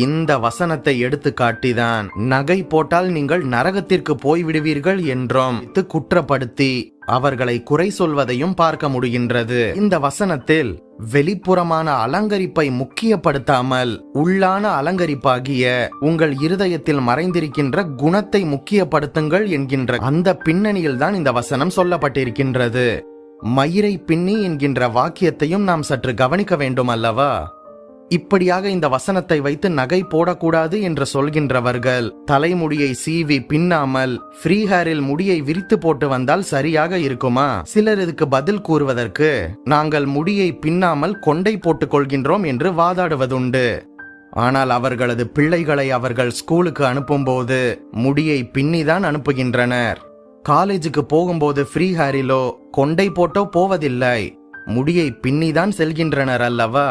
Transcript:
இந்த வசனத்தை எடுத்து காட்டிதான் நகை போட்டால் நீங்கள் நரகத்திற்கு போய்விடுவீர்கள் என்றும் குற்றப்படுத்தி அவர்களை குறை சொல்வதையும் பார்க்க முடிகின்றது. இந்த வசனத்தில் வெளிப்புறமான அலங்கரிப்பை முக்கியப்படுத்தாமல் உள்ளான அலங்கரிப்பாகிய உங்கள் இருதயத்தில் மறைந்திருக்கின்ற குணத்தை முக்கியப்படுத்துங்கள் என்கின்ற அந்த பின்னணியில் தான் இந்த வசனம் சொல்லப்பட்டிருக்கின்றது. மயிரை பின்னி என்கின்ற வாக்கியத்தையும் நாம் சற்று கவனிக்க வேண்டும் அல்லவா? இப்படியாக இந்த வசனத்தை வைத்து நகை போடக்கூடாது என்று சொல்கின்றவர்கள் தலைமுடியை சீவி பின்னாமல் ஃப்ரீ ஹேரில் முடியை விரித்து போட்டு வந்தால் சரியாக இருக்குமா? சிலர் இதுக்கு பதில் கூறுவதற்கு நாங்கள் முடியை பின்னாமல் கொண்டை போட்டுக் கொள்கின்றோம் என்று வாதாடுவதுண்டு. ஆனால் அவர்களது பிள்ளைகளை அவர்கள் ஸ்கூலுக்கு அனுப்பும்போது முடியை பின்னிதான் அனுப்புகின்றனர். காலேஜுக்கு போகும்போது ஃப்ரீ ஹேரிலோ கொண்டை போட்டோ போவதில்லை, முடியை பின்னிதான் செல்கின்றனர் அல்லவா?